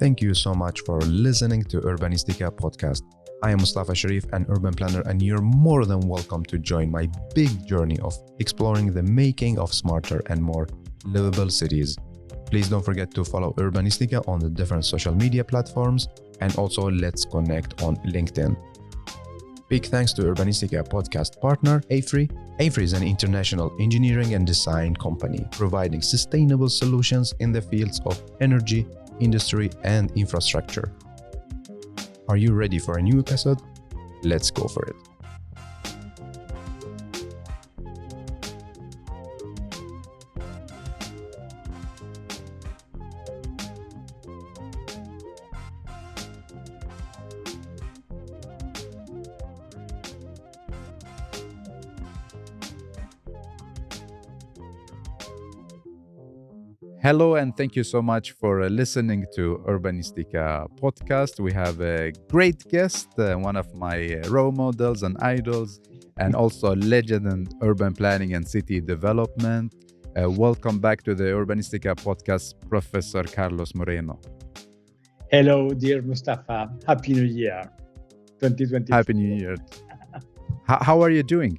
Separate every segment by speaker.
Speaker 1: Thank you so much for listening to Urbanistica Podcast. I am Mustafa Sharif, an urban planner, and you're more than welcome to join my big journey of exploring the making of smarter and more livable cities. Please don't forget to follow Urbanistica on the different social media platforms, and also let's connect on LinkedIn. Big thanks to Urbanistica podcast partner AFRY. AFRY is an international engineering and design company providing sustainable solutions in the fields of energy, industry, and infrastructure. Are you ready for a new episode? Let's go for it. Hello, and thank you so much for listening to Urbanistica Podcast. We have a great guest, one of my role models and idols, and also a legend in urban planning and city development. Welcome back to the Urbanistica Podcast, Professor Carlos Moreno.
Speaker 2: Hello, dear Mustafa. Happy New Year, 2024.
Speaker 1: Happy New Year. How are you doing?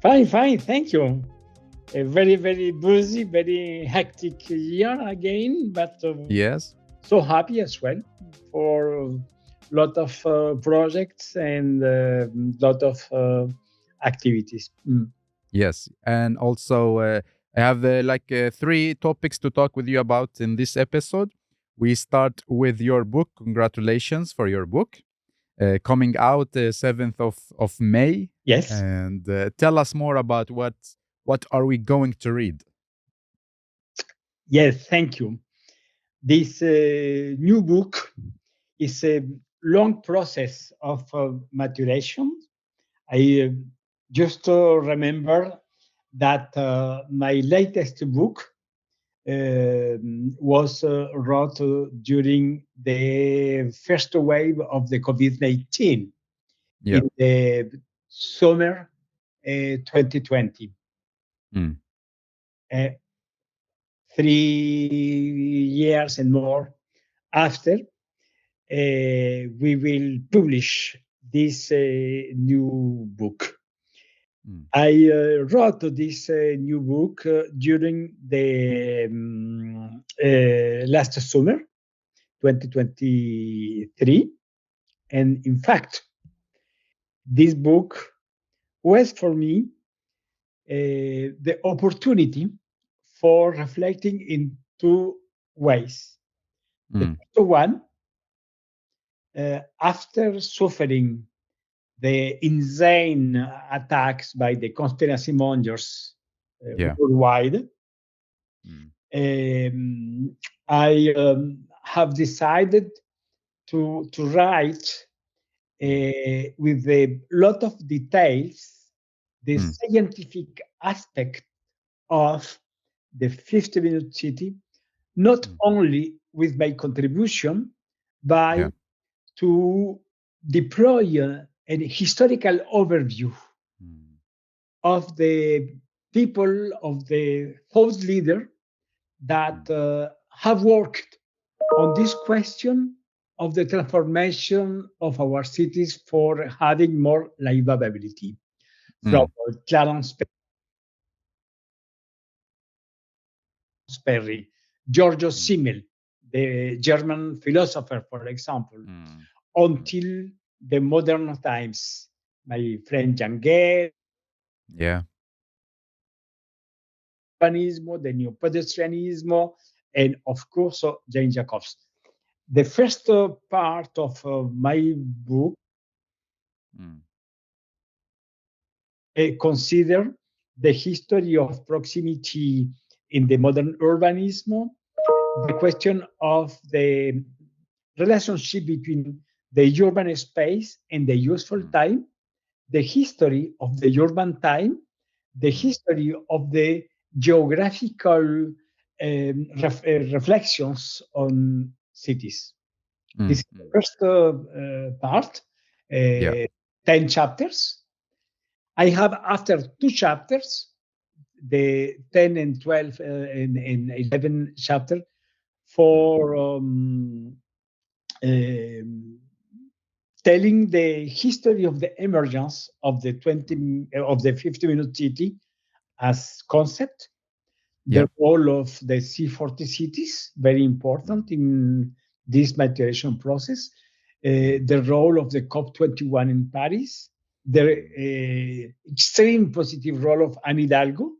Speaker 2: Fine, thank you. A very, very busy, very hectic year again, but
Speaker 1: Yes.
Speaker 2: so happy as well for a lot of projects and lot of activities.
Speaker 1: Yes, and also I have three topics to talk with you about in this episode. We start with your book. Congratulations for your book. Coming out 7th of May.
Speaker 2: Yes.
Speaker 1: And tell us more about what are we going to read?
Speaker 2: Yes, thank you. This new book is a long process of maturation. I just remember that my latest book was wrote during the first wave of the COVID-19 in the summer 2020. 3 years and more after, we will publish this new book. I wrote this new book during the last summer, 2023. And in fact, this book was for me the opportunity for reflecting in two ways. The first one, after suffering the insane attacks by the conspiracy mongers worldwide, I have decided to write with a lot of details the scientific aspect of the 50-minute city, not only with my contribution, but to deploy a historical overview of the people, of the thought leader that have worked on this question of the transformation of our cities for having more livability. From Clarence Perry, Giorgio Simmel, the German philosopher, for example, until the modern times, my friend Gehl, urbanismo, the neo-pedestrianismo, and of course, Jane Jacobs. The first part of my book consider the history of proximity in the modern urbanism, the question of the relationship between the urban space and the useful time, the history of the urban time, the history of the geographical reflections on cities. This is the first part, 10 chapters. I have, after 2 chapters, the 10 and 12 and 11 chapter, for telling the history of the emergence of the 50-minute city as concept, the role of the C40 cities, very important in this maturation process, the role of the COP21 in Paris, the extreme positive role of Anne Hidalgo,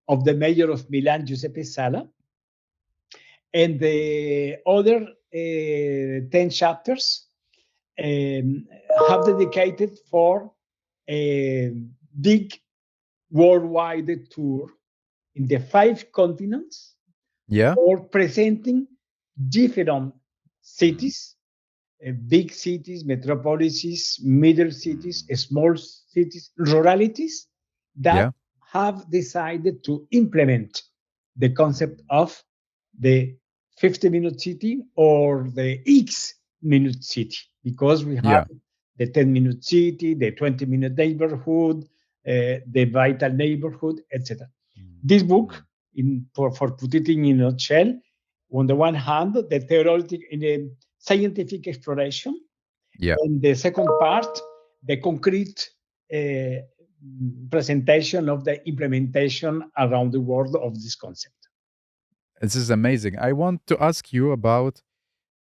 Speaker 2: of the mayor of Milan, Giuseppe Sala, and the other 10 chapters have dedicated for a big worldwide tour in the 5 continents for presenting different cities, big cities, metropolises, middle cities, small cities, ruralities that have decided to implement the concept of the 50-minute city or the X-minute city, because we have the 10-minute city, the 20-minute neighborhood, the vital neighborhood, etc. This book, for put it in a nutshell, on the one hand, the theoretical in the scientific exploration, and the second part, the concrete presentation of the implementation around the world of this concept.
Speaker 1: This is amazing. I want to ask you about,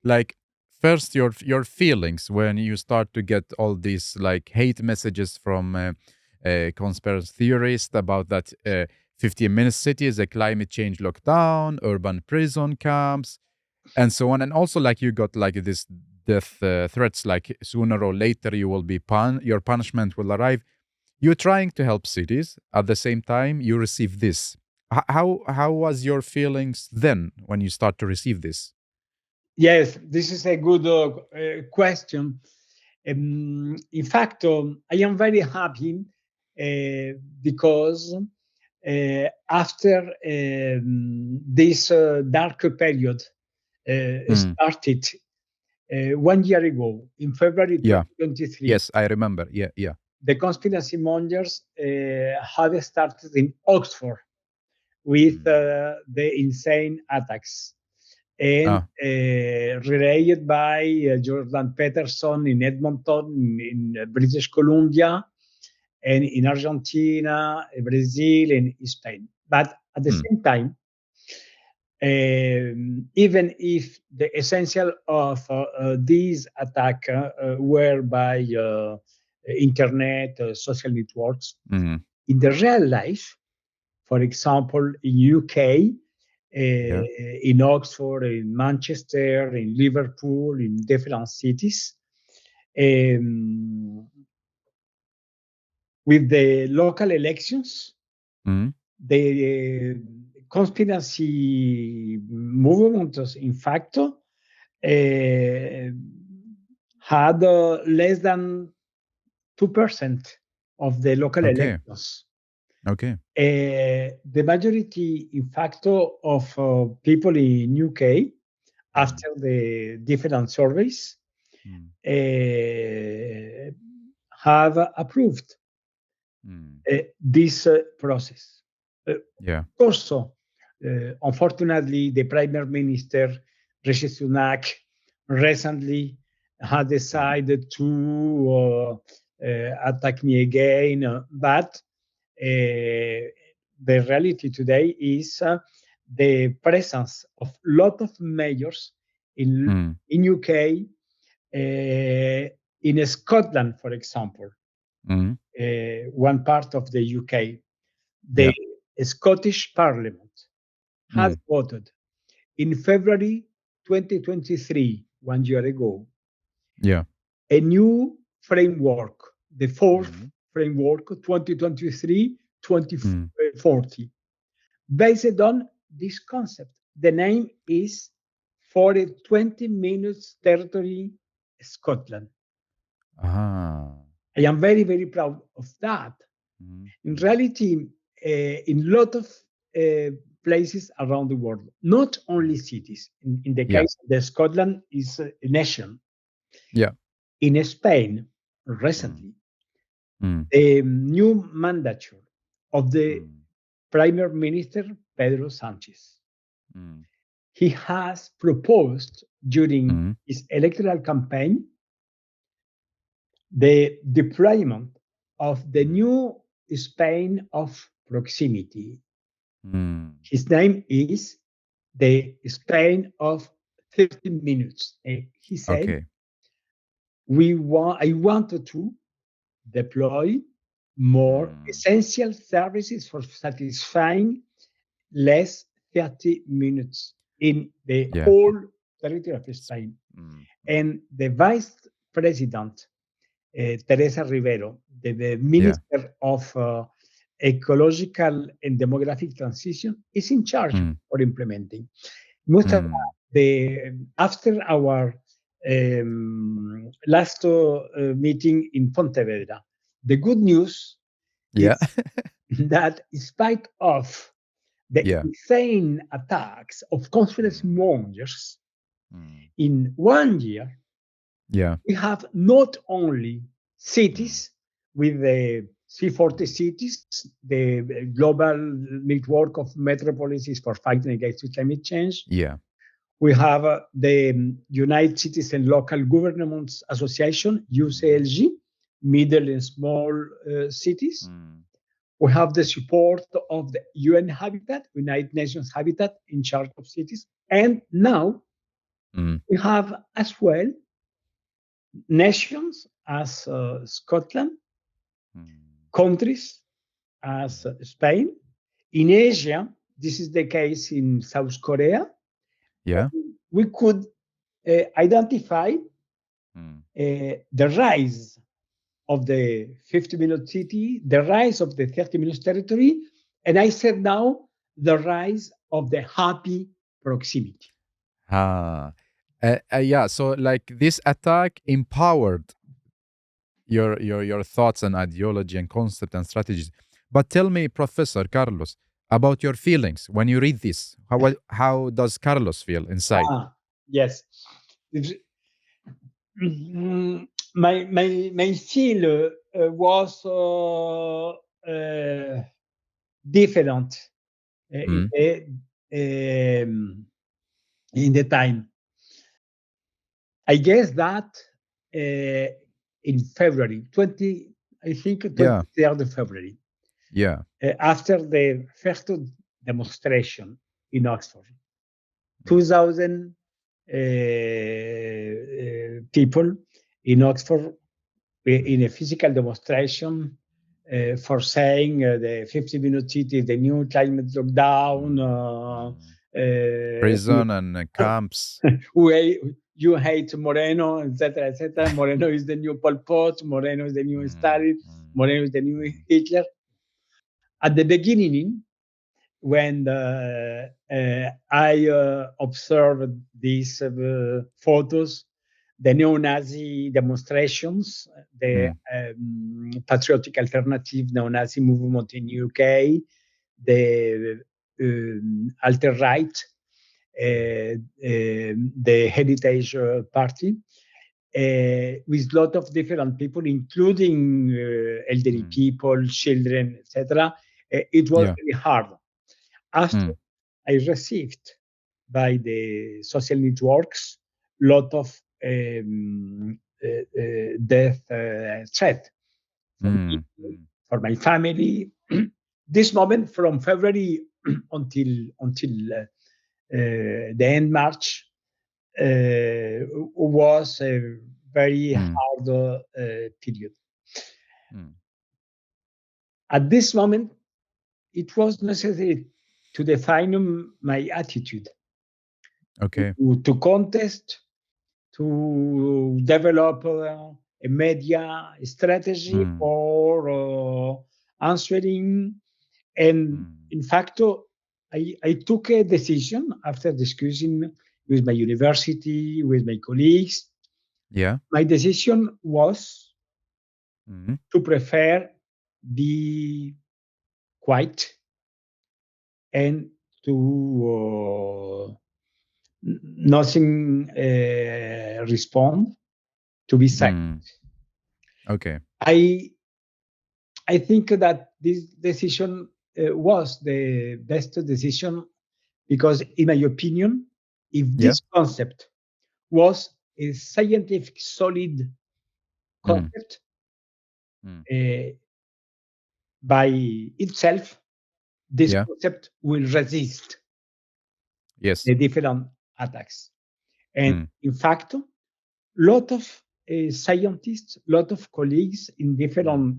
Speaker 1: like, first your feelings when you start to get all these like hate messages from conspiracy theorists about that 15-minute city is a climate change lockdown, urban prison camps, and so on. And also, like, you got like this death threats, like sooner or later you will be your punishment will arrive. You're trying to help cities. At the same time, you receive this. How was your feelings then when you start to receive this?
Speaker 2: Yes, this is a good question. In fact, I am very happy because after this dark period started 1 year ago, in February 2023.
Speaker 1: Yes, I remember. Yeah.
Speaker 2: The conspiracy mongers had started in Oxford with the insane attacks, and relayed by Jordan Peterson in Edmonton, in British Columbia, and in Argentina, Brazil, and Spain. But at the same time, even if the essential of these attacks were by internet, social networks, in the real life, for example, in UK, in Oxford, in Manchester, in Liverpool, in different cities, with the local elections, the conspiracy movements, in fact, had less than 2% of the local elections. The majority, in fact, of people in UK, after the different surveys, have approved this process. Also, unfortunately, the Prime Minister, Rishi Sunak, recently had decided to attack me again, but the reality today is the presence of a lot of mayors in UK, in Scotland, for example, one part of the UK. The Scottish Parliament has voted in February 2023, 1 year ago, a new framework, the fourth framework, 2023-2040, based on this concept. The name is For a 20 Minutes Territory Scotland. I am very, very proud of that. In reality, in a lot of places around the world, not only cities. In the case of the Scotland is a nation. In Spain, recently, the new mandature of the Prime Minister Pedro Sánchez he has proposed during
Speaker 1: Mm.
Speaker 2: his electoral campaign the deployment of the new Spain of proximity.
Speaker 1: Mm.
Speaker 2: His name is the Spain of 30 minutes. He said,
Speaker 1: Okay.
Speaker 2: I wanted to deploy more
Speaker 1: Mm.
Speaker 2: essential services for satisfying less 30 minutes in the
Speaker 1: Yeah.
Speaker 2: whole territory of Spain.
Speaker 1: Mm.
Speaker 2: And the vice president, Teresa Rivero, the
Speaker 1: Yeah.
Speaker 2: minister of ecological and demographic transition, is in charge
Speaker 1: Mm.
Speaker 2: for implementing. Mustafa,
Speaker 1: Mm.
Speaker 2: after our last meeting in Pontevedra, the good news
Speaker 1: Yeah.
Speaker 2: is that in spite of the
Speaker 1: Yeah.
Speaker 2: insane attacks of confidence
Speaker 1: Mm.
Speaker 2: mongers,
Speaker 1: Mm.
Speaker 2: in 1 year,
Speaker 1: Yeah.
Speaker 2: we have not only
Speaker 1: Mm.
Speaker 2: cities with the C40 cities, the global network of metropolises for fighting against climate change.
Speaker 1: Yeah.
Speaker 2: We have the United Cities and Local Governments Association, UCLG, middle and small cities.
Speaker 1: Mm.
Speaker 2: We have the support of the UN Habitat, United Nations Habitat, in charge of cities. And now
Speaker 1: Mm.
Speaker 2: we have as well nations as Scotland,
Speaker 1: Mm.
Speaker 2: countries as Spain. In Asia, this is the case in South Korea.
Speaker 1: Yeah.
Speaker 2: We could identify
Speaker 1: Mm.
Speaker 2: the rise of the 50-minute city, the rise of the 30-minute territory, and I said now the rise of the happy proximity.
Speaker 1: Ah. Yeah. So like this attack empowered your thoughts and ideology and concept and strategies. But tell me, Professor Carlos, about your feelings when you read this. How does Carlos feel inside?
Speaker 2: Yes. My feel was different
Speaker 1: Mm.
Speaker 2: in the time. I guess that in February, I think
Speaker 1: Yeah.
Speaker 2: 23rd of February,
Speaker 1: Yeah.
Speaker 2: after the first demonstration in Oxford,
Speaker 1: Mm.
Speaker 2: 2,000 people in Oxford in a physical demonstration for saying the 50-minute city is the new climate lockdown.
Speaker 1: Prison and camps.
Speaker 2: You hate Moreno, etc., etc. Moreno is the new Pol Pot. Moreno is the new Stalin. Moreno is the new Hitler. At the beginning, when I observed these photos, the neo-Nazi demonstrations, the patriotic alternative neo-Nazi movement in UK, the alt-right, the Heritage Party, with a lot of different people, including elderly people, children, etc. It was very hard. After I received by the social networks lot of death threat for me, for my family. This moment from February until the end March was a very hard period. At this moment, it was necessary to define my attitude.
Speaker 1: Okay.
Speaker 2: To contest, to develop a media strategy for answering. And in fact, I took a decision after discussing with my university, with my colleagues.
Speaker 1: Yeah.
Speaker 2: My decision was to prefer be quiet and to nothing respond, to be silent.
Speaker 1: Okay.
Speaker 2: I think that this decision was the best decision because, in my opinion, if this concept was a scientific solid concept by itself, this concept will resist the different attacks. And in fact, lot of scientists, lot of colleagues in different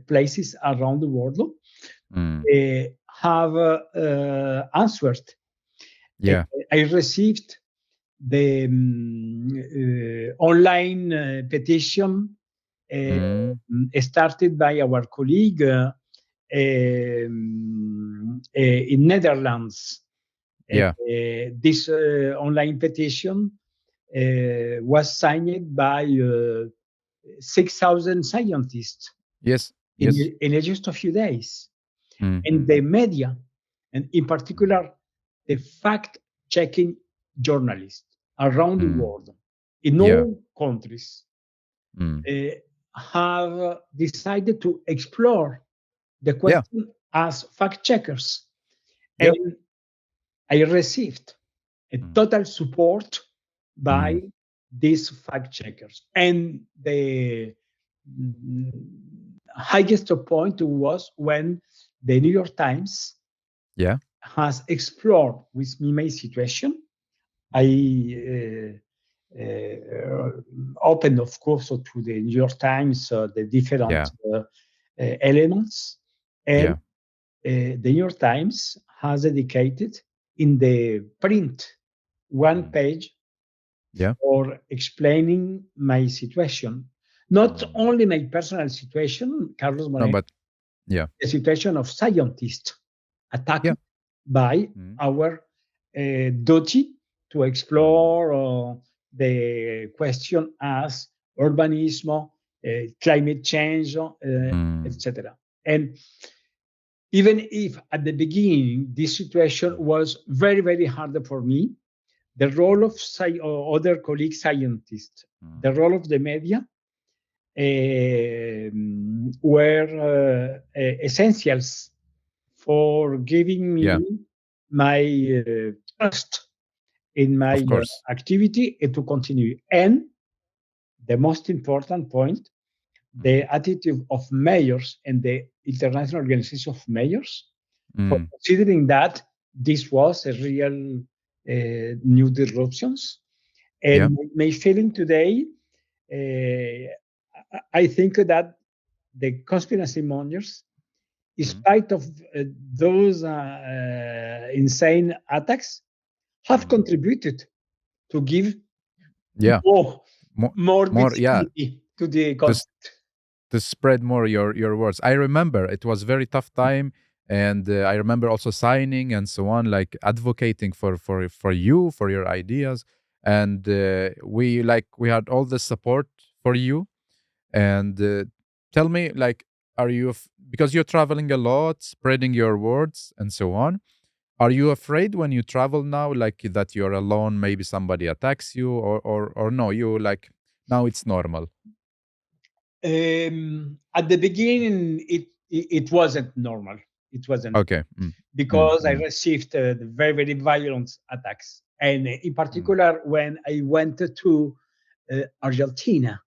Speaker 2: places around the world have answered. I received the online petition started by our colleague in Netherlands. This online petition was signed by 6,000 scientists in just a few days. And the media, and in particular, the fact-checking journalists around the world, in all countries, have decided to explore the question as fact-checkers. And I received a total support by these fact-checkers. And the highest point was when the New York Times has explored with me my situation. I opened, of course, to the New York Times the different elements. And the New York Times has dedicated in the print one page for explaining my situation. Not only my personal situation, Carlos Moreno,
Speaker 1: but
Speaker 2: the situation of scientists attacked by our duty to explore the question as urbanism, climate change, etc. And even if at the beginning this situation was very, very hard for me, the role of other colleague scientists, the role of the media were essentials for giving me my trust in my activity and to continue. And the most important point, the attitude of mayors and the International Organization of Mayors for considering that this was a real new disruptions. And my feeling today, I think that the conspiracy mongers, in spite of those insane attacks, have contributed to give more visibility to the concept.
Speaker 1: To spread more your words. I remember it was very tough time, and I remember also signing and so on, like advocating for you, for your ideas, and we had all the support for you. And tell me, like, are you because you're traveling a lot, spreading your words and so on? Are you afraid when you travel now, like that you're alone? Maybe somebody attacks you, or no? You like now it's normal.
Speaker 2: At the beginning, it wasn't normal. It wasn't because I received very, very violent attacks, and in particular when I went to Argentina,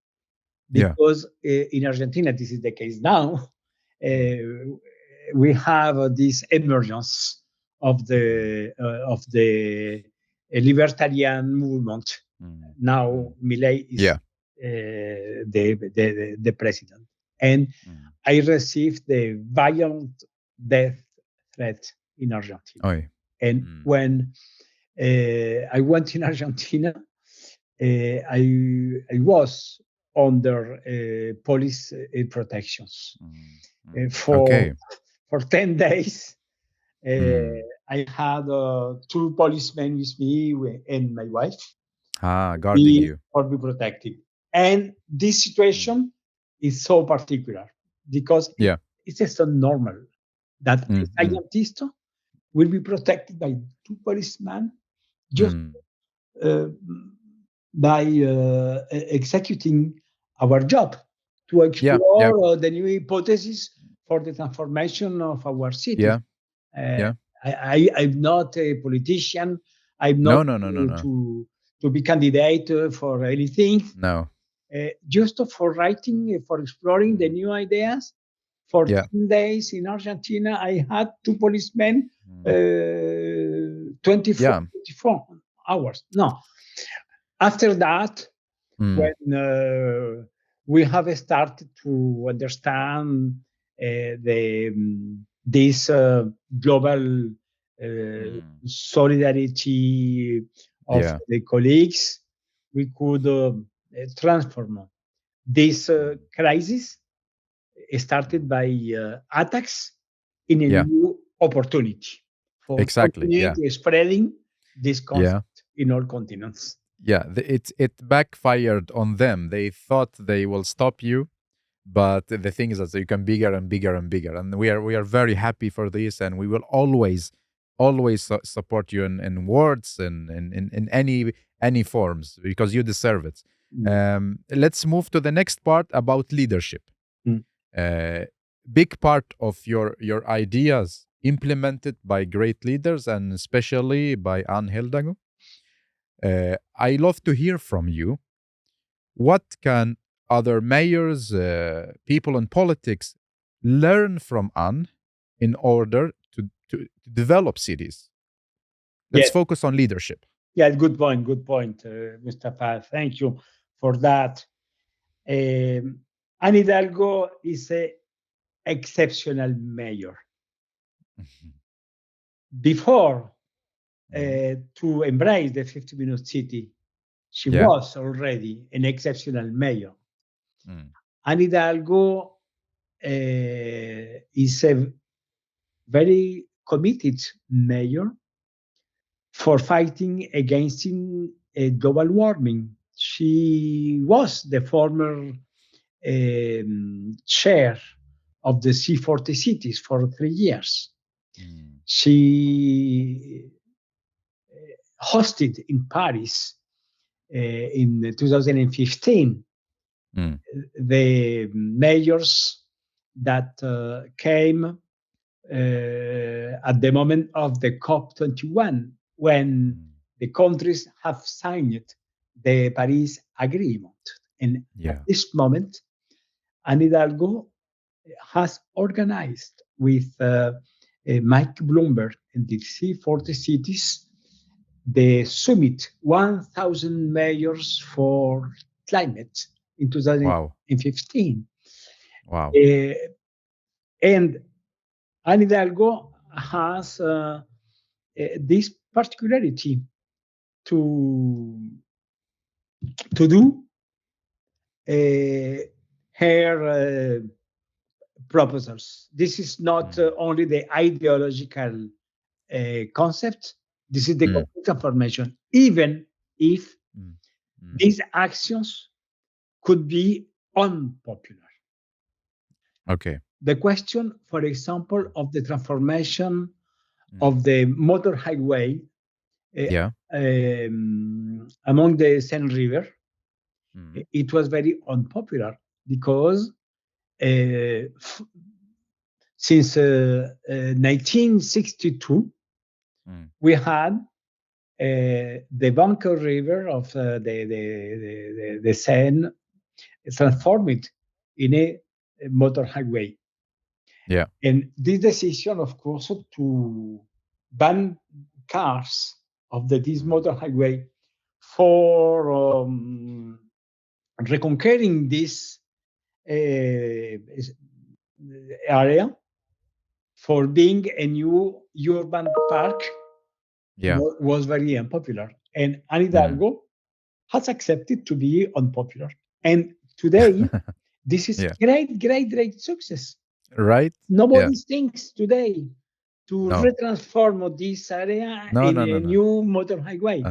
Speaker 2: because in Argentina this is the case now. We have this emergence of the libertarian movement. Now Milei is the president, and I received the violent death threat in Argentina. And when I went in Argentina, I was under police protections for 10 days. I had 2 policemen with me and my wife.
Speaker 1: Guarding you.
Speaker 2: Or be protected. And this situation is so particular because it's just so normal that a scientist will be protected by 2 policemen just by executing our job to explore the new hypotheses for the transformation of our city. I'm not a politician. I'm not
Speaker 1: No, no, no, no, no.
Speaker 2: to be candidate for anything.
Speaker 1: No.
Speaker 2: Just for writing, for exploring the new ideas. For
Speaker 1: Yeah.
Speaker 2: 10 days in Argentina, I had 2 policemen,
Speaker 1: Mm.
Speaker 2: 24,
Speaker 1: Yeah.
Speaker 2: 24 hours. No. After that,
Speaker 1: Mm.
Speaker 2: when we have started to understand this global solidarity of
Speaker 1: Yeah.
Speaker 2: the colleagues, we could transform this crisis started by attacks in a
Speaker 1: Yeah.
Speaker 2: new opportunity for
Speaker 1: Exactly.
Speaker 2: continuing
Speaker 1: Yeah.
Speaker 2: to spreading this
Speaker 1: Yeah.
Speaker 2: concept in all continents.
Speaker 1: Yeah. It backfired on them. They thought they will stop you, but the thing is that you can bigger and bigger and bigger, and we are very happy for this, and we will always support you in words and in any forms because you deserve it.
Speaker 2: Mm.
Speaker 1: Let's move to the next part about leadership.
Speaker 2: Mm.
Speaker 1: Big part of your ideas implemented by great leaders and especially by Anne Hidalgo. I love to hear from you. What can other mayors, people in politics, learn from Anne in order to develop cities? Let's
Speaker 2: Yes,
Speaker 1: focus on leadership.
Speaker 2: yeah, good point, Mustafa. Thank you for that. Anne Hidalgo is an exceptional mayor.
Speaker 1: Mhm.
Speaker 2: Before
Speaker 1: Mhm.
Speaker 2: to embrace the 50-minute city, she
Speaker 1: Yeah.
Speaker 2: was already an exceptional mayor.
Speaker 1: Mm.
Speaker 2: Anne Hidalgo is a very committed mayor for fighting against global warming. She was the former chair of the C40 cities for 3 years.
Speaker 1: Mm.
Speaker 2: She hosted in Paris in 2015
Speaker 1: Mm.
Speaker 2: the mayors that came at the moment of the COP21 when
Speaker 1: Mm.
Speaker 2: the countries have signed the Paris Agreement. And at
Speaker 1: Yeah.
Speaker 2: this moment, Anne Hidalgo has organized with Mike Bloomberg and the C40 cities the summit 1,000 mayors for climate in
Speaker 1: Wow.
Speaker 2: 2015.
Speaker 1: Wow.
Speaker 2: Uh, and Anne Hidalgo has this particularity to do her proposals. This is not
Speaker 1: Mm.
Speaker 2: only the ideological concept. This is the
Speaker 1: Mm.
Speaker 2: concrete information. Even if
Speaker 1: Mm. Mm.
Speaker 2: these actions could be unpopular.
Speaker 1: Okay.
Speaker 2: The question, for example, of the transformation
Speaker 1: Mm.
Speaker 2: of the motor highway
Speaker 1: Yeah.
Speaker 2: among the Seine River,
Speaker 1: Mm.
Speaker 2: it was very unpopular because since 1962,
Speaker 1: Mm.
Speaker 2: we had the Banco River of the Seine transformed in a motor highway.
Speaker 1: Yeah.
Speaker 2: And this decision, of course, to ban cars of this
Speaker 1: Mm.
Speaker 2: motor highway for reconquering this area for being a new urban park
Speaker 1: Yeah.
Speaker 2: was very unpopular. And Anne
Speaker 1: Mm.
Speaker 2: Hidalgo has accepted to be unpopular. And today, this is
Speaker 1: Yeah.
Speaker 2: great success.
Speaker 1: Right? Yeah.
Speaker 2: Nobody thinks today to
Speaker 1: No.
Speaker 2: retransform this area
Speaker 1: No,
Speaker 2: in
Speaker 1: no, no,
Speaker 2: a
Speaker 1: no.
Speaker 2: new motor highway.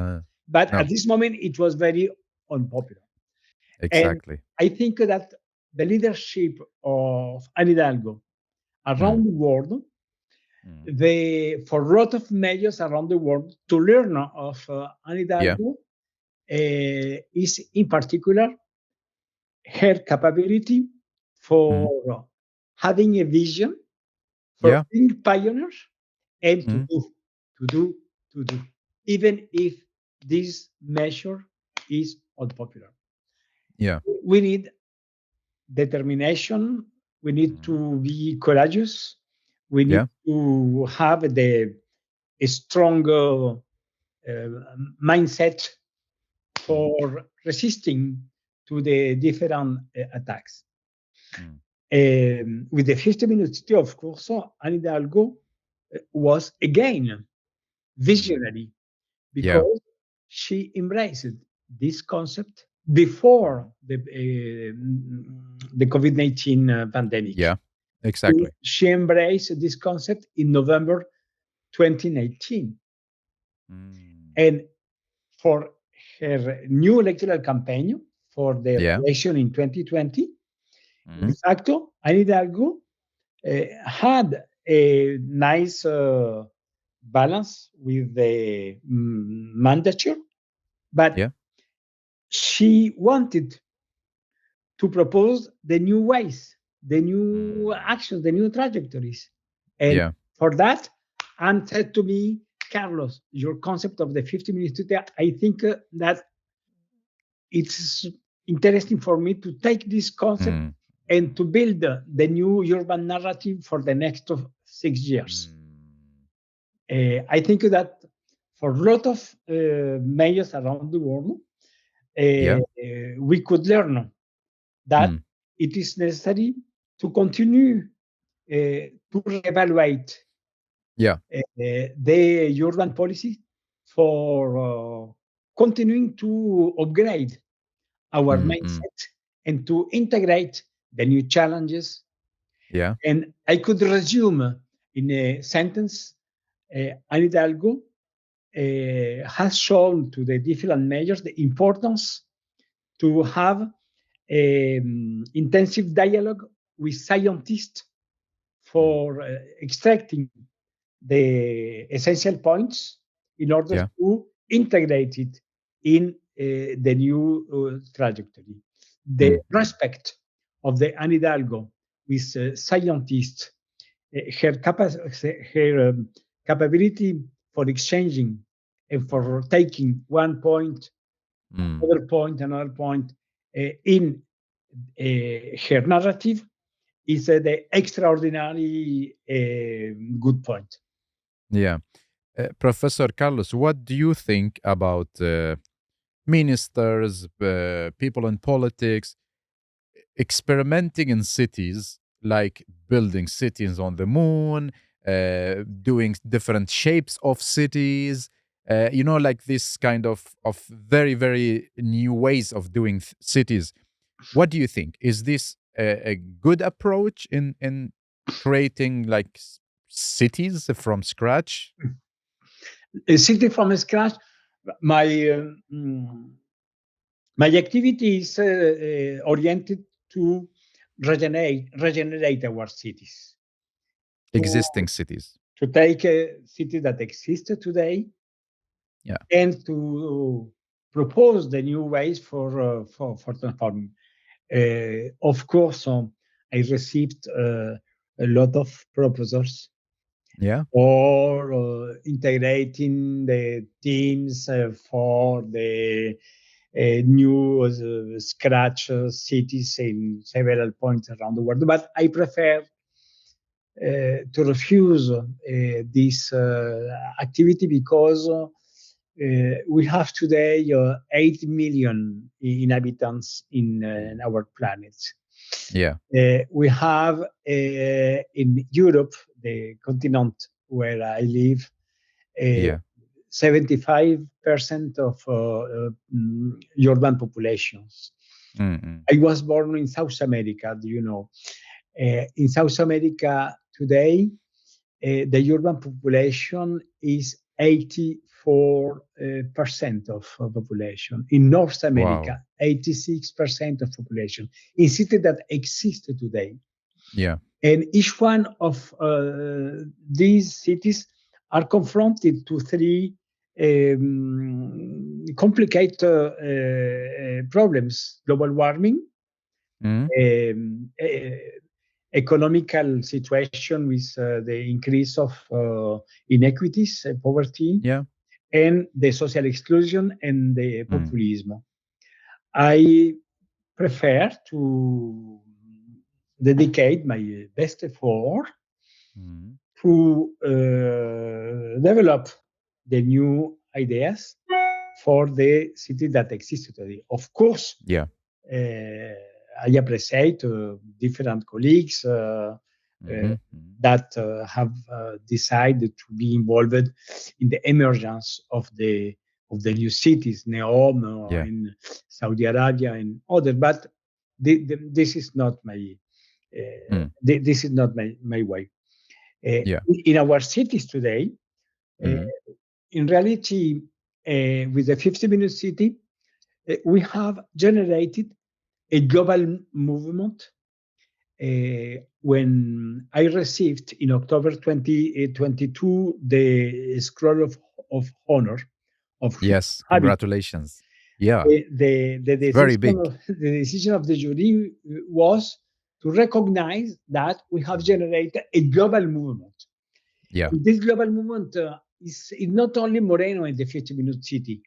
Speaker 2: But at
Speaker 1: No.
Speaker 2: this moment, it was very unpopular. And
Speaker 1: Exactly.
Speaker 2: I think that the leadership of Anne Hidalgo
Speaker 1: Mm.
Speaker 2: around the world,
Speaker 1: Mm.
Speaker 2: for a lot of mayors around the world to learn of Anne
Speaker 1: Yeah.
Speaker 2: Hidalgo is in particular her capability
Speaker 1: Mm.
Speaker 2: for having a vision, for
Speaker 1: Yeah.
Speaker 2: being pioneers, and to
Speaker 1: Mm.
Speaker 2: do, to do, to do. even if this measure is unpopular.
Speaker 1: Yeah.
Speaker 2: We need determination. We need to be courageous. We need
Speaker 1: Yeah.
Speaker 2: to have a stronger mindset for resisting to the different attacks. With the 50-minute city, of course, Anne Hidalgo was again visionary because she embraced this concept before the COVID-19 pandemic.
Speaker 1: Yeah, exactly.
Speaker 2: She embraced this concept in November 2019. And for her new electoral campaign for the election in 2020, de facto, Anne Hidalgo had a nice balance with the mandature, but she wanted to propose the new ways, the new actions, the new trajectories. And for that, Anne said to me, Carlos, your concept of the 50 minutes to tell, I think that it's interesting for me to take this concept and to build the new urban narrative for the next 6 years. I think that for a lot of mayors around the world, we could learn that it is necessary to continue to reevaluate the urban policy for continuing to upgrade our mindset and to integrate the new challenges. And I could resume in a sentence, Anne Hidalgo has shown to the different measures the importance to have intensive dialogue with scientists for extracting the essential points in order to integrate it in the new trajectory. The respect of the Anne Hidalgo with scientists, her capability for exchanging and for taking one point, another point in her narrative is the extraordinary good point.
Speaker 1: Yeah. Professor Carlos, what do you think about ministers, people in politics, experimenting in cities, like building cities on the moon, doing different shapes of cities, like this kind of very, very new ways of doing cities? What do you think? Is this a good approach in creating like cities from scratch?
Speaker 2: A city from scratch, my activity is oriented to regenerate our cities.
Speaker 1: Existing cities.
Speaker 2: To take a city that exists today and to propose the new ways for transforming. Of course, I received a lot of proposals for integrating the teams for the new scratch cities in several points around the world. But I prefer to refuse this activity because we have today 8 million inhabitants in our planet. We have in Europe, the continent where I live, 75% of urban populations. I was born in South America, do you know? In South America today, the urban population is 84% of population. In North America, 86% of population. In cities that exist today. And each one of these cities are confronted to three complicated problems: global warming, economical situation with the increase of inequities, poverty, and the social exclusion and the populism. I prefer to dedicate my best effort to develop the new ideas for the city that exists today. Of course, I appreciate different colleagues that have decided to be involved in the emergence of the new cities, Neom in Saudi Arabia and others. But this is not my this is not my way. In our cities today, in reality, with the 50-minute city, we have generated a global movement. When I received in October 2022 the Scroll of Honor of
Speaker 1: congratulations.
Speaker 2: The
Speaker 1: very big.
Speaker 2: The decision of the jury was to recognize that we have generated a global movement. And this global movement is not only Moreno in the 50-minute city.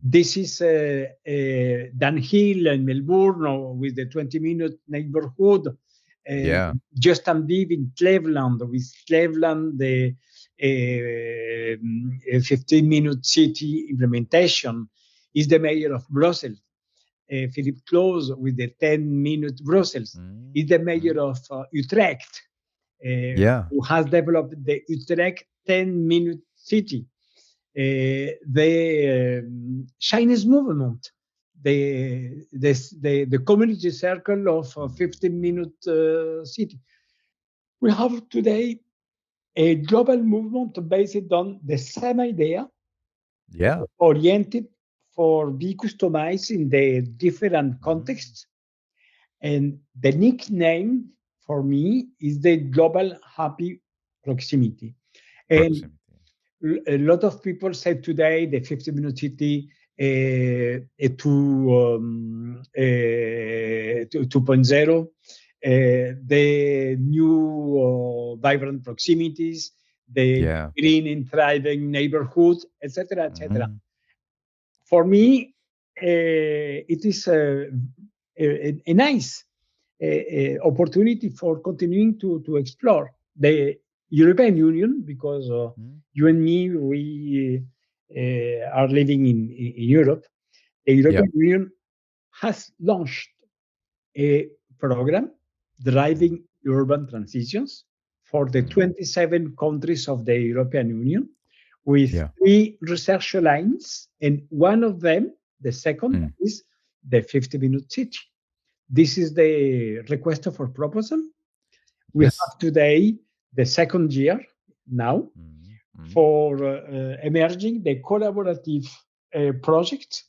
Speaker 2: This is Dan Gehl in Melbourne with the 20-minute neighborhood. Justin Bibb in Cleveland with Cleveland, the 15-minute city implementation is the mayor of Brussels. Philip Claus with the 10-minute Brussels is the mayor of Utrecht, who has developed the Utrecht 10-minute city. The Chinese movement, the community circle of 15-minute city. We have today a global movement based on the same idea, oriented for be customized in the different contexts. And the nickname for me is the global happy proximity. And a lot of people say today the 50-minute city 2.0, the new vibrant proximities, the green and thriving neighborhood, etc., etc. For me, it is a nice opportunity for continuing to explore the European Union, because you and me, we are living in Europe. The European Union has launched a program driving urban transitions for the 27 countries of the European Union, with 3 research lines, and one of them, the second, is the 50-minute city. This is the request for proposal. We have today the second year now for emerging the collaborative project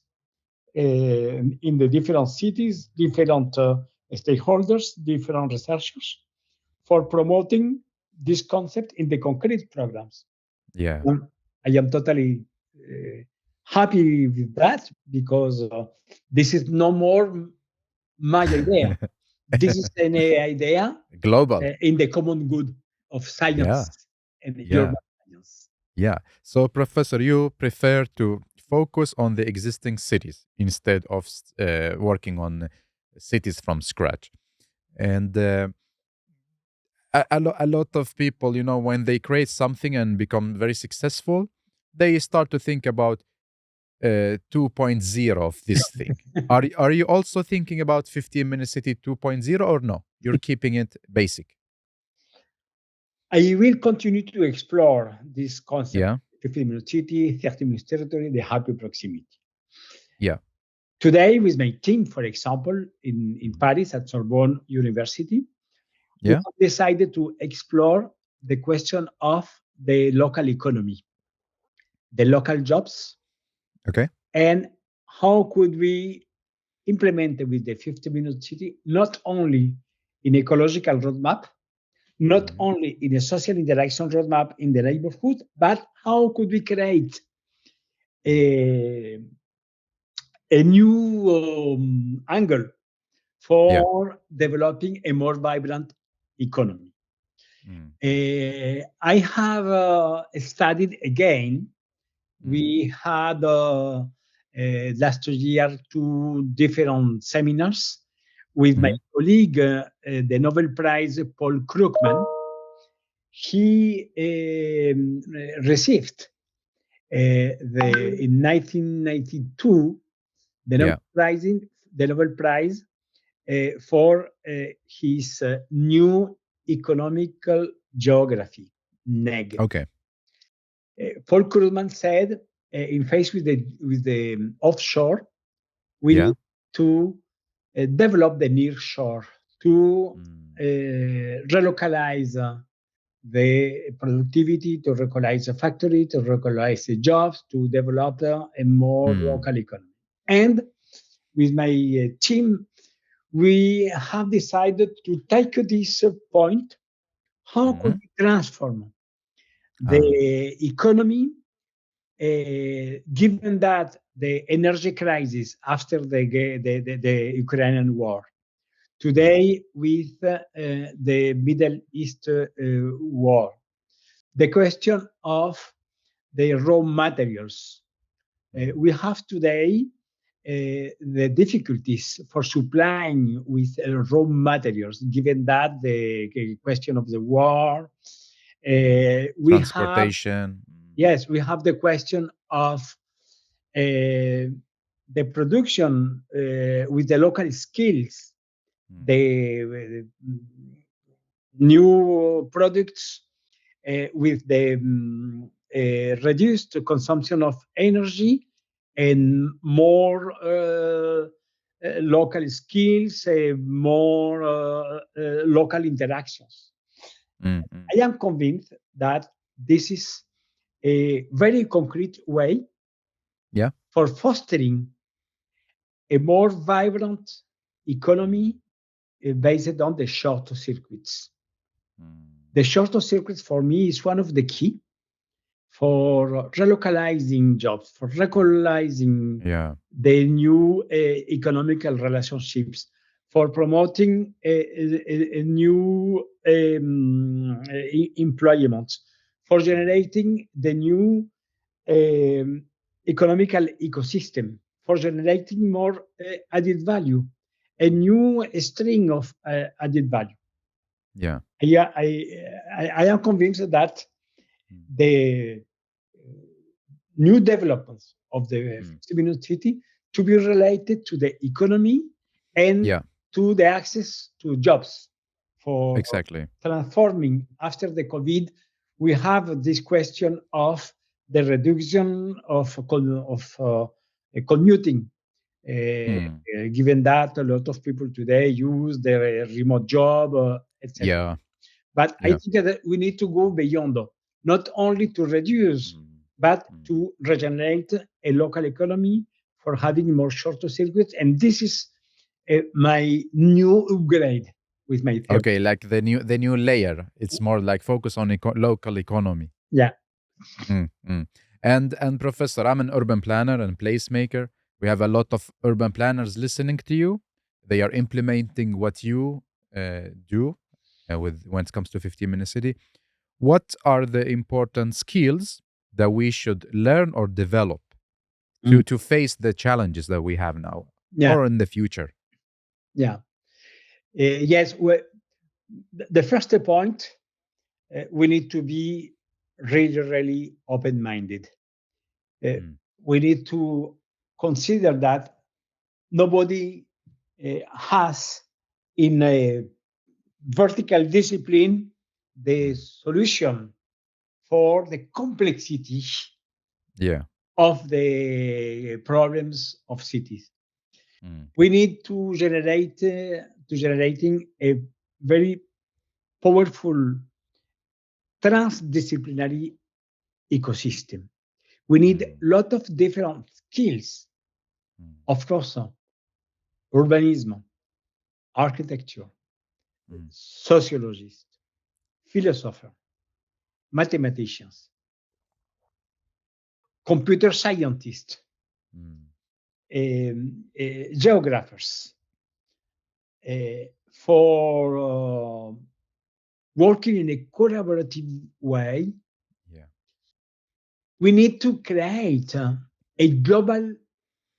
Speaker 2: in the different cities, different stakeholders, different researchers, for promoting this concept in the concrete programs. I am totally happy with that, because this is no more my idea. This is an idea
Speaker 1: global
Speaker 2: in the common good of science and urban science.
Speaker 1: So, Professor, you prefer to focus on the existing cities instead of working on cities from scratch. And a lot of people, when they create something and become very successful, they start to think about 2.0 of this thing. Are you also thinking about 15-minute city 2.0 or no? You're keeping it basic?
Speaker 2: I will continue to explore this concept, 15-minute city, 30-minute territory, the happy proximity. Today, with my team, for example, in Paris at Sorbonne University, we have decided to explore the question of the local economy, the local jobs, and how could we implement it with the 50-minute city, not only in ecological roadmap, not only in a social interaction roadmap in the neighborhood, but how could we create a new angle for developing a more vibrant economy. I have studied again We had last year 2 different seminars with my colleague, the Nobel Prize Paul Krugman. He received in 1992 the Nobel Prize for his new economical geography, NEG.
Speaker 1: Okay.
Speaker 2: Paul Krugman said, in face with the offshore, we need to develop the near shore to relocalize the productivity, to relocalize the factory, to relocalize the jobs, to develop a more local economy. And with my team, we have decided to take this point. How could we transform the economy, given that the energy crisis after the Ukrainian war, today with the Middle East war, the question of the raw materials. We have today the difficulties for supplying with raw materials, given that the question of the war.
Speaker 1: Transportation.
Speaker 2: We have the question of the production with the local skills, the new products with the reduced consumption of energy and more local skills, more local interactions. I am convinced that this is a very concrete way for fostering a more vibrant economy based on the short circuits. The short circuits for me is one of the key for relocalizing jobs, for relocalizing the new economical relationships, for promoting a new employment, for generating the new economical ecosystem, for generating more added value, a new string of added value. I am convinced that the new developments of the flexible city to be related to the economy and to the access to jobs for transforming after the COVID. We have this question of the reduction of commuting, given that a lot of people today use their remote job, etc. But I think that we need to go beyond, not only to reduce, but to regenerate a local economy for having more shorter circuits. And this is my new upgrade with my theory.
Speaker 1: Okay, like the new layer. It's more like focus on local economy.
Speaker 2: Yeah.
Speaker 1: And Professor, I'm an urban planner and placemaker. We have a lot of urban planners listening to you. They are implementing what you do when it comes to 15-minute city. What are the important skills that we should learn or develop to face the challenges that we have now or in the future?
Speaker 2: Yes. The first point, we need to be really open-minded. We need to consider that nobody has in a vertical discipline the solution for the complexity of the problems of cities. We need to generating a very powerful transdisciplinary ecosystem. We need a lot of different skills, of course, urbanism, architecture, sociologists, philosophers, mathematicians, computer scientists, geographers, for working in a collaborative way we need to create a global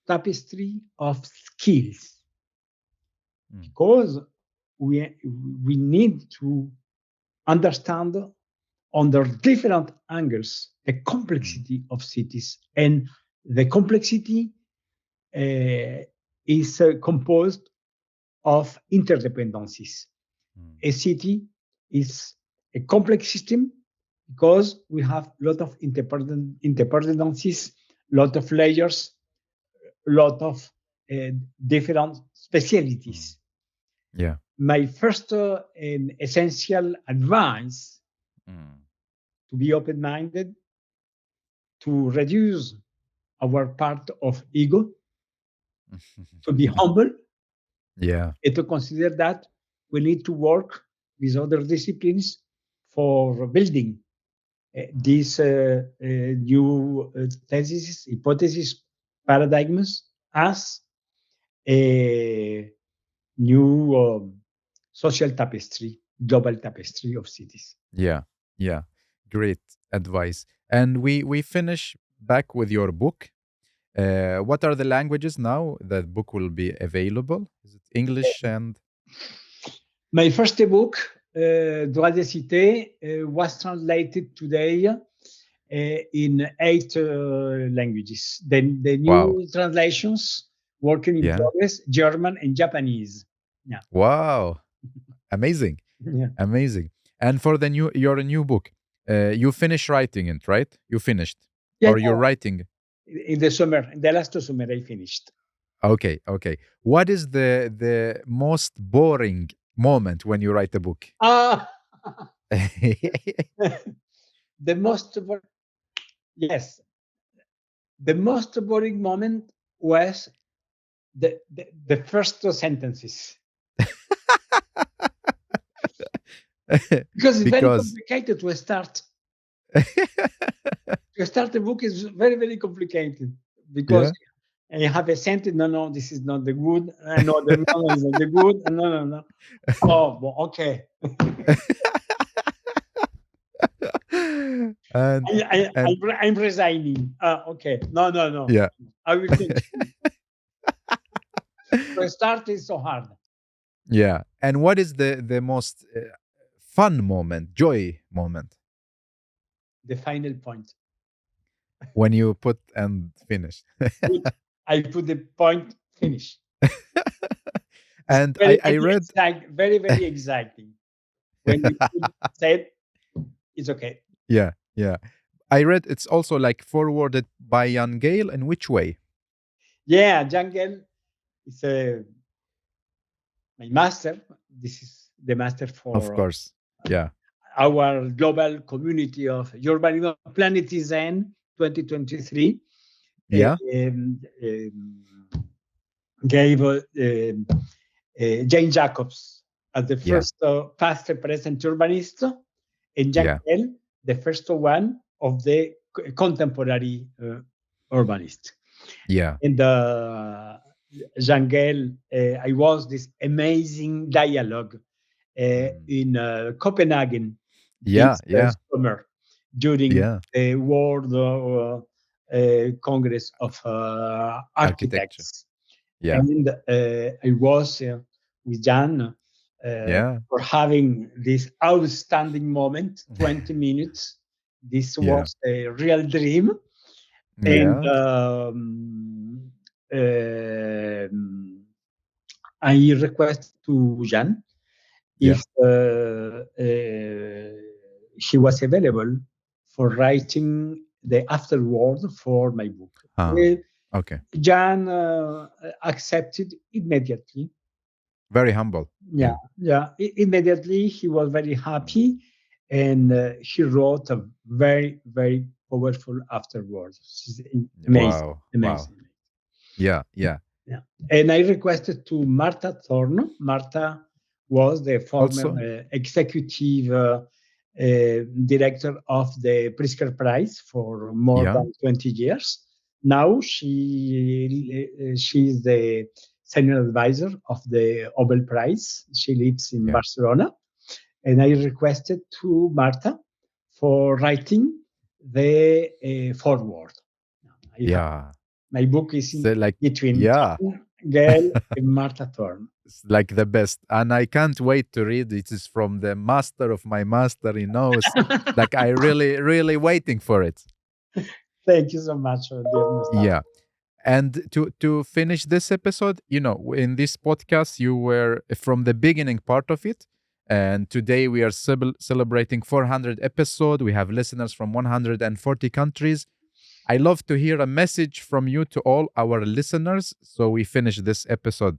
Speaker 2: tapestry of skills, because we need to understand under different angles the complexity of cities, and the complexity is composed of interdependencies. A city is a complex system because we have a lot of interdependencies, lot of layers, lot of different specialties.
Speaker 1: Yeah.
Speaker 2: My first and essential advice to be open-minded, to reduce our part of ego, to be humble,
Speaker 1: Yeah.
Speaker 2: and to consider that we need to work with other disciplines for building these new theses, hypotheses, paradigms as a new social tapestry, global tapestry of cities.
Speaker 1: Yeah. Yeah. Great advice. And we finish back with your book. What are the languages now that book will be available? Is it English and?
Speaker 2: My first book, Droit des cités, was translated today in 8 languages. Then the new
Speaker 1: Wow.
Speaker 2: translations working in
Speaker 1: Yeah.
Speaker 2: progress, German and Japanese. Yeah.
Speaker 1: Wow. Amazing.
Speaker 2: Yeah.
Speaker 1: Amazing. And for your new book, you finished writing it, right? You finished,
Speaker 2: Yeah,
Speaker 1: or you're writing?
Speaker 2: in the summer, in the last summer, I finished.
Speaker 1: Okay, okay. What is the most boring moment when you write a book?
Speaker 2: The most yes, the most boring moment was the first 2 sentences. Because it's very complicated to start. To start a book is very, very complicated, because you have a sentence, no, this is not the good, another, no, this is not the good, no. Oh, well, okay.
Speaker 1: and
Speaker 2: I'm resigning. Okay, no.
Speaker 1: Yeah.
Speaker 2: I will continue. To start is so hard.
Speaker 1: Yeah. And what is the most fun moment, joy moment?
Speaker 2: The final point.
Speaker 1: When you put and finish.
Speaker 2: I put the point, finish.
Speaker 1: And
Speaker 2: very,
Speaker 1: I read
Speaker 2: very, very exciting. When you said it's okay.
Speaker 1: Yeah. I read it's also like forwarded by Gehl. In which way?
Speaker 2: Yeah, Gehl is my master. This is the master for,
Speaker 1: of course, yeah,
Speaker 2: our global community of urbanism, Planet Design 2023.
Speaker 1: Yeah.
Speaker 2: Gave Jane Jacobs as the first past present urbanist, and Gehl, the first one of the contemporary urbanist.
Speaker 1: Yeah.
Speaker 2: And Gehl, I was this amazing dialogue in Copenhagen this summer during the World Congress of Architects.
Speaker 1: Yeah.
Speaker 2: And I was with Jan for having this outstanding moment, 20 minutes. This was a real dream. And I requested to Jan if he was available for writing the afterword for my book.
Speaker 1: Okay.
Speaker 2: Jan accepted immediately.
Speaker 1: Very humble.
Speaker 2: Yeah. Immediately, he was very happy, and he wrote a very, very powerful afterword. Amazing.
Speaker 1: Wow. Yeah.
Speaker 2: And I requested to Marta Thorne. Marta was the former executive director of the Pritzker Prize for more than 20 years. Now she's the senior advisor of the Nobel Prize. She lives in Barcelona. And I requested to Marta for writing the Foreword.
Speaker 1: Yeah.
Speaker 2: My book is
Speaker 1: So like,
Speaker 2: between
Speaker 1: yeah,
Speaker 2: Thorne, Gehl and Martha Thorne.
Speaker 1: it's like the best. And I can't wait to read. It is from the master of my master. Like I really, really waiting for it.
Speaker 2: Thank you so much, dear Mustafa.
Speaker 1: Yeah. And to finish this episode, in this podcast, you were from the beginning part of it. And today we are celebrating 400 episode. We have listeners from 140 countries. I love to hear a message from you to all our listeners. So we finish this episode,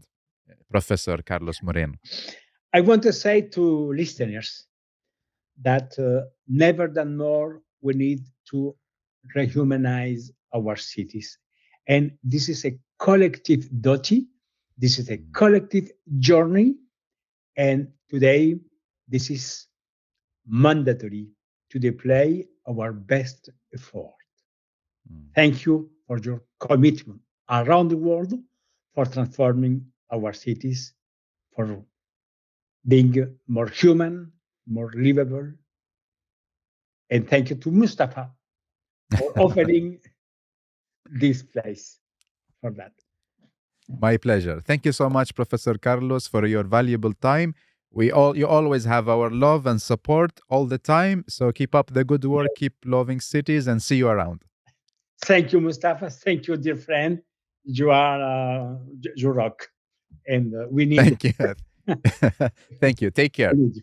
Speaker 1: Professor Carlos Moreno.
Speaker 2: I want to say to listeners that never than more we need to rehumanize our cities. And this is a collective duty. This is a collective journey. And today, this is mandatory to deploy our best effort. Thank you for your commitment around the world for transforming our cities, for being more human, more livable. And thank you to Mustafa for offering this place for that.
Speaker 1: My pleasure. Thank you so much, Professor Carlos, for your valuable time. You always have our love and support all the time. So keep up the good work, keep loving cities, and see you around.
Speaker 2: Thank you, Mustafa. Thank you, dear friend. You are you rock, and we need.
Speaker 1: Thank you. Thank you. Take care.